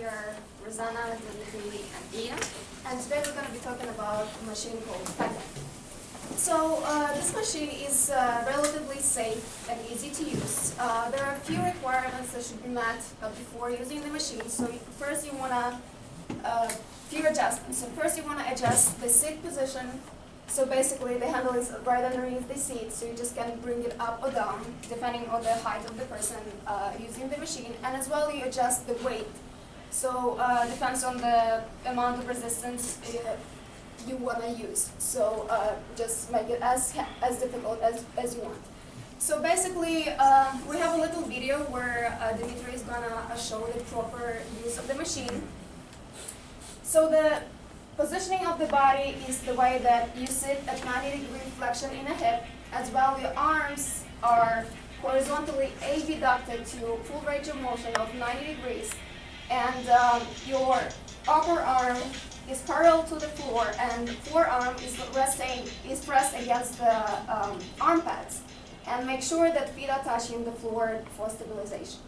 here, Rosanna, Dimitri, and Ian. And today we're going to be talking about a machine called Peckham. So this machine is relatively safe and easy to use. There are a few requirements that should be met before using the machine. So first you want to, few adjustments. So first you want to adjust the seat position. So basically the handle is right underneath the seat, so you just can bring it up or down depending on the height of the person using the machine. And as well you adjust the weight. So depends on the amount of resistance you want to use. So just make it as difficult as you want. So basically we have a little video where Dimitri is going to show the proper use of the machine. So the positioning of the body is the way that you sit at 90-degree flexion in a hip. As well, your arms are horizontally abducted to full range of motion of 90 degrees. And your upper arm is parallel to the floor, and the forearm is pressed against the arm pads. And make sure that feet are touching the floor for stabilization.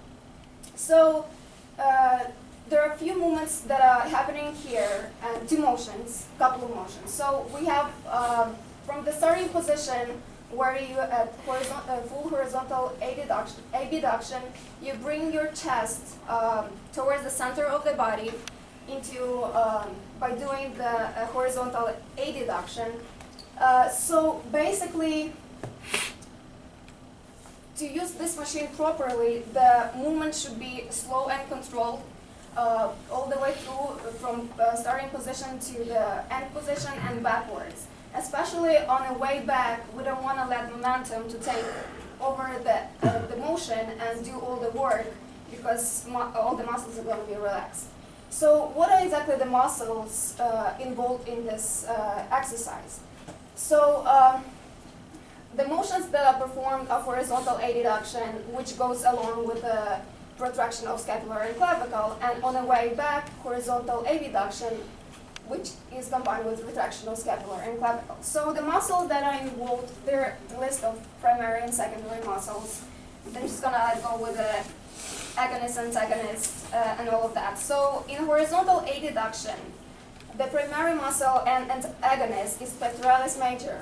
So there are a few movements that are happening here, and two motions, couple of motions. So we have from the starting position where you at full horizontal abduction, you bring your chest towards the center of the body into by doing the horizontal abduction. So basically, to use this machine properly, the movement should be slow and controlled. All the way through from starting position to the end position and backwards. Especially on the way back, we don't want to let momentum to take over the motion and do all the work because all the muscles are going to be relaxed. So what are exactly the muscles involved in this exercise? So the motions that are performed are horizontal abduction, which goes along with the protraction of scapular and clavicle, and on the way back, horizontal abduction, which is combined with retraction of scapular and clavicle. So the muscles that are involved, there are a list of primary and secondary muscles. I'm just going to go with the agonist, antagonist, and all of that. So in horizontal abduction, the primary muscle and agonist is pectoralis major.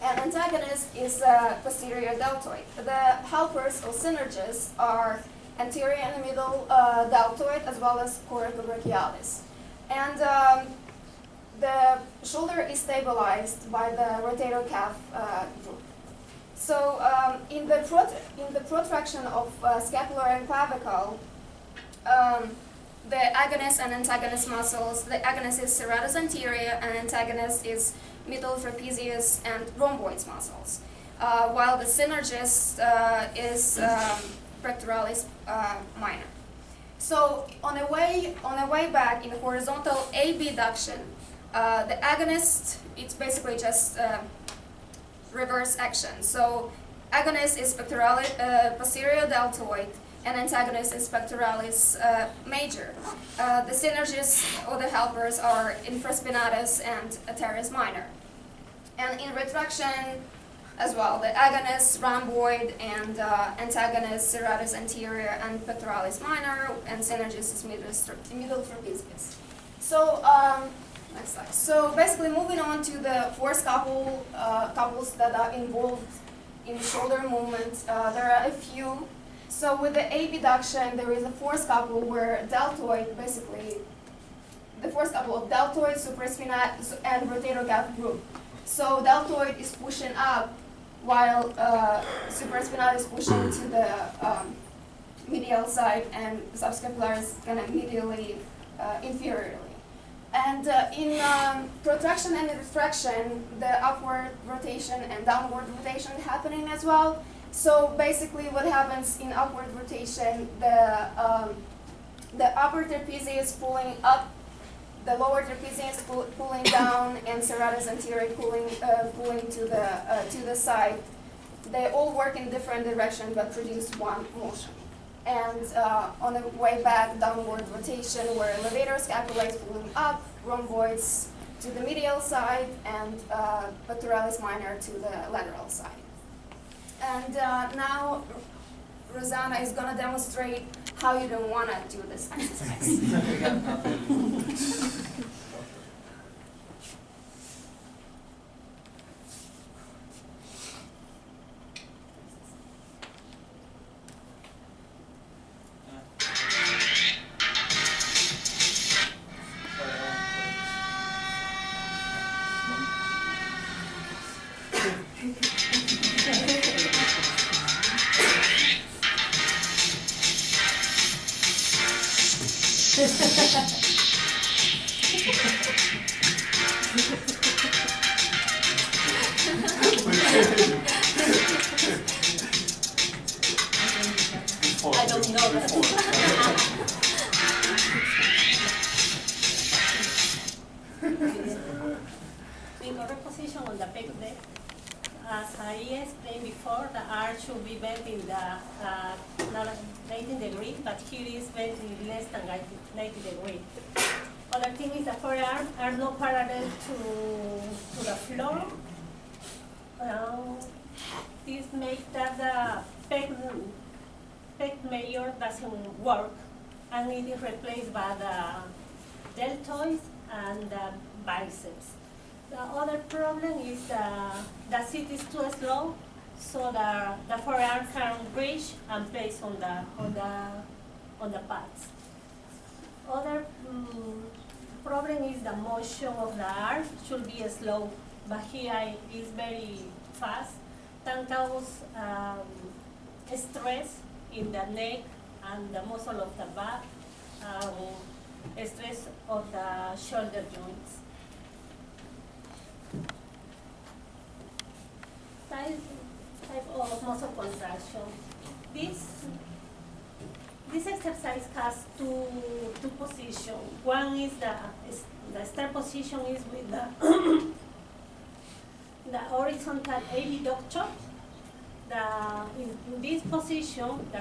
And antagonist is posterior deltoid. The helpers or synergists are anterior and middle deltoid as well as coracobrachialis. And the shoulder is stabilized by the rotator cuff group. So in the protraction of scapular and clavicle, the agonist and antagonist muscles, the agonist is serratus anterior and antagonist is middle trapezius and rhomboids muscles, while the synergist is pectoralis minor. So on the way back in the horizontal abduction, the agonist, it's basically just reverse action. So agonist is posterior deltoid, and antagonist is pectoralis major. The synergists or the helpers are infraspinatus and teres minor. And in retraction as well, the agonist, rhomboid, and antagonist, serratus anterior and pectoralis minor, and synergist is middle trapezius. So, next slide. So basically moving on to the force couples that are involved in shoulder movement, there are a few. So with the abduction, there is a force couple where deltoid, basically, the force couple of deltoid, supraspinatus, and rotator cuff group. So deltoid is pushing up, while supraspinatus is pushing to the medial side, and subscapular is kind of medially, inferiorly. And in protraction and retraction, the upward rotation and downward rotation happening as well. So basically what happens in upward rotation, the upper trapezius pulling up, the lower trapezius pulling down, and serratus anterior pulling to the side. They all work in different directions but produce one motion. And on the way back, downward rotation where levator scapula is pulling up, rhomboids to the medial side, and pectoralis minor to the lateral side. And now Rosanna is going to demonstrate how you don't want to do this exercise. I don't know that. In correct position on the peg deck, as I explained before, the arm should be bent in the 90 degrees, but here is bent in less than 90 degrees. Other thing is the forearms are not parallel to the floor. This makes that the pec major doesn't work, and it is replaced by the deltoids and the biceps. The other problem is the seat is too slow, so the forearm can reach and place on the pads. Other problem is the motion of the arm should be slow, but here is very fast. Can cause stress in the neck and the muscle of the back, stress of the shoulder joints. Type of muscle contraction. This exercise has two positions. One is the start position is with the horizontal abductor. In this position, the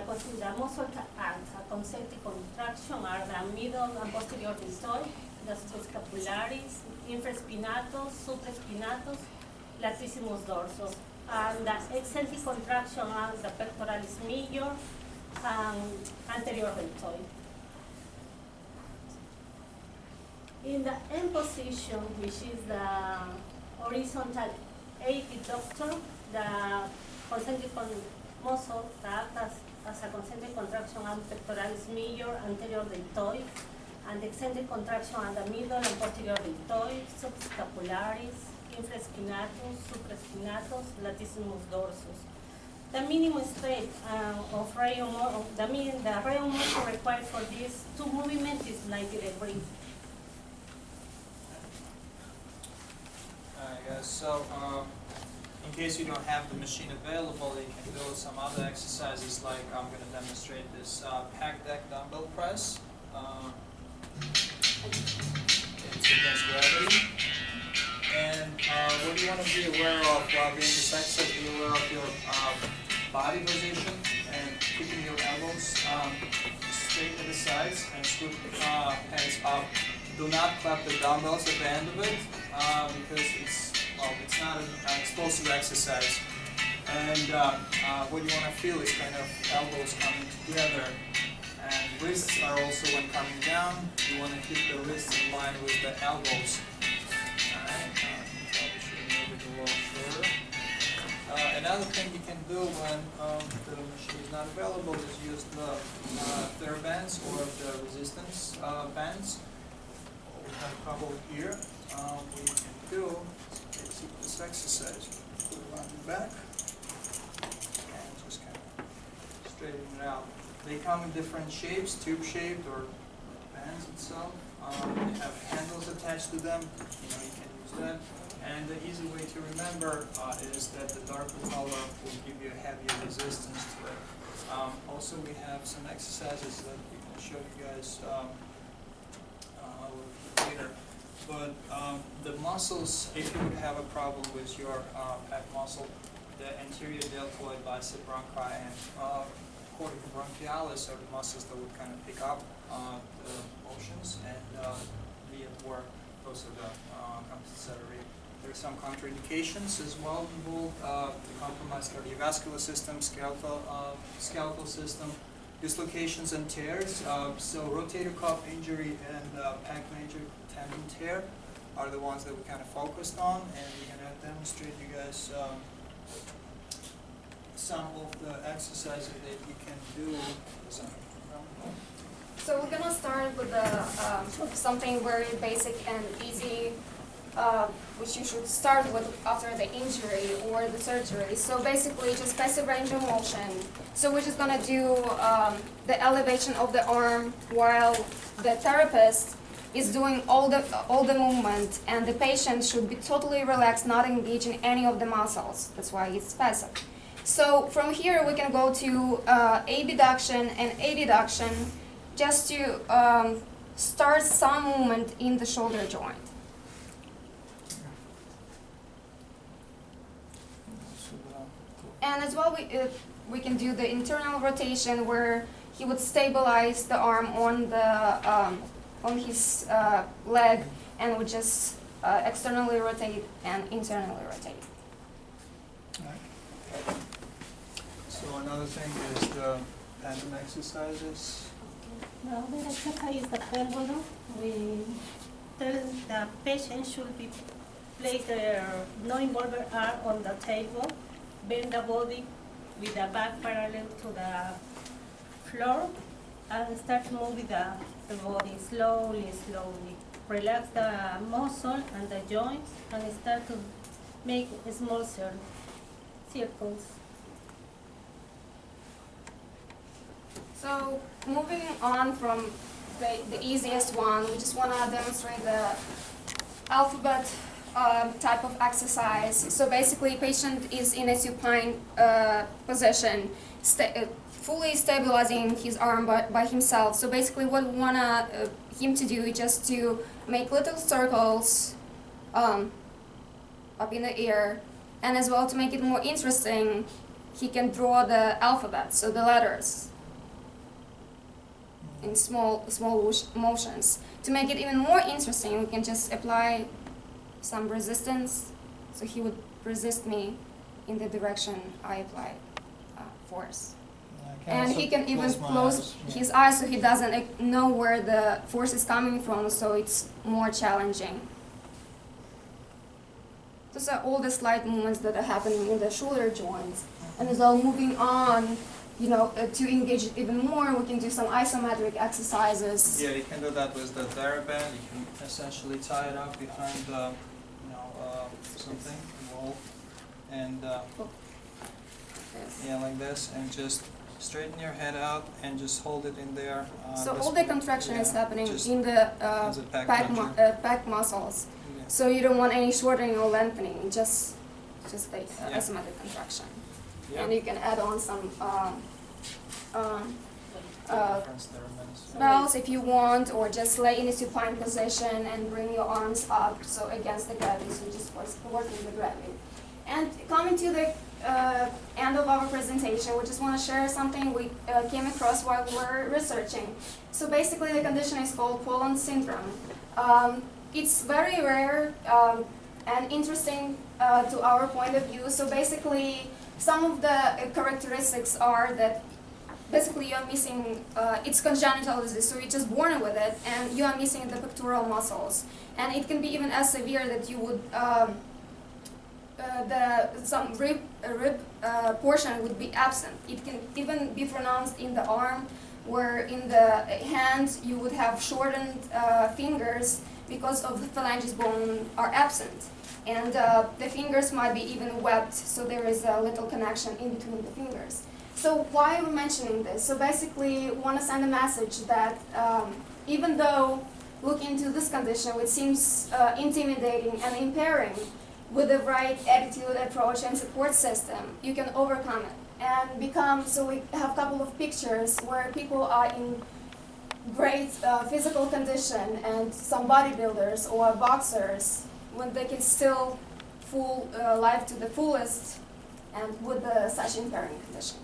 muscle and the concentric contraction are the middle and posterior deltoid, the scapularis, infraspinatus, supraspinatus, latissimus dorsus, and the eccentric contraction are the pectoralis major and anterior deltoid. In the end position, which is the horizontal abductor, the concentric muscle that acts as a concentric contraction and pectoralis major, anterior deltoid, and the eccentric contraction on the middle and posterior deltoid, subscapularis, infraspinatus, supraspinatus, latissimus dorsus. The minimum state of the radial motion required for these two movements is 90 degrees. Yes, so in case you don't have the machine available, you can do some other exercises, like I'm going to demonstrate this pec deck dumbbell press. It's against gravity. And what you want to be aware of while doing this exercise, be aware of your body position and keeping your elbows straight at the sides and scoop hands up. Do not clap the dumbbells at the end of it because it's not an explosive exercise. And what you want to feel is kind of elbows coming together. And wrists are also, when coming down, you want to keep the wrists in line with the elbows. Another thing you can do when the machine is not available is use the TheraBands or the resistance bands. We have a couple here. What you can do is keep this exercise, put it on your back, and just kind of straighten it out. They come in different shapes, tube-shaped or bands itself. They have handles attached to them. You can use that. And the easy way to remember is that the darker color will give you a heavier resistance to it. Also, we have some exercises that we can show you guys later. But the muscles, if you would have a problem with your pec muscle, the anterior deltoid, bicep bronchi, and corticobronchialis are the muscles that would kind of pick up the motions and be at work. Those are the compensatory. There are some contraindications as well involved. The compromised cardiovascular system, skeletal system, dislocations and tears. So rotator cuff injury and pec major tendon tear are the ones that we kind of focused on, and we're going to demonstrate you guys some of the exercises that you can do. So we're gonna start with something very basic and easy, which you should start with after the injury or the surgery. So basically, just passive range of motion. So we're just gonna do the elevation of the arm while the therapist is doing all the movement, and the patient should be totally relaxed, not engaging any of the muscles. That's why it's passive. So from here, we can go to abduction and adduction, just to start some movement in the shoulder joint. And as well, we can do the internal rotation where he would stabilize the arm on his leg and would just externally rotate and internally rotate. So another thing is the tandem exercises. The other exercise is the pelvic. We tell the patient should be place their non-involved arm on the table, bend the body with the back parallel to the floor, and start moving the body slowly. Relax the muscle and the joints, and start to make small circles. So moving on from the easiest one, we just want to demonstrate the alphabet type of exercise. So basically, patient is in a supine position, fully stabilizing his arm by himself. So basically, what we want him to do is just to make little circles up in the air, and as well to make it more interesting, he can draw the alphabet, so the letters, in small motions. To make it even more interesting, we can just apply some resistance, so he would resist me in the direction I applied force. And he can even close his eyes so he doesn't know where the force is coming from, so it's more challenging. Those are all the slight movements that are happening in the shoulder joints. And as well, moving on, to engage it even more, we can do some isometric exercises. Yeah, you can do that with the TheraBand. You can essentially tie it up behind something, wall, and yeah, like this, and just straighten your head out and just hold it in there. So all the contraction is happening in the pec muscles. Yeah. So you don't want any shortening or lengthening, just the isometric contraction. Yeah. And you can add on some Difference there, bells if you want, or just lay in a supine position and bring your arms up, so against the gravity, so just working the gravity. And coming to the end of our presentation, we just want to share something we came across while we were researching. So basically the condition is called Poland syndrome. It's very rare and interesting to our point of view. So basically some of the characteristics are that basically you're missing, it's congenital disease, so you're just born with it, and you are missing the pectoral muscles. And it can be even as severe that you would, some rib portion would be absent. It can even be pronounced in the arm, where in the hand you would have shortened fingers because of the phalanges bone are absent. And the fingers might be even webbed, so there is a little connection in between the fingers. So why are we mentioning this? So basically, we want to send a message that even though looking into this condition, which seems intimidating and impairing, with the right attitude, approach, and support system, you can overcome it and become, so we have a couple of pictures where people are in great physical condition, and some bodybuilders or boxers, when they can still full life to the fullest and with such impairing condition.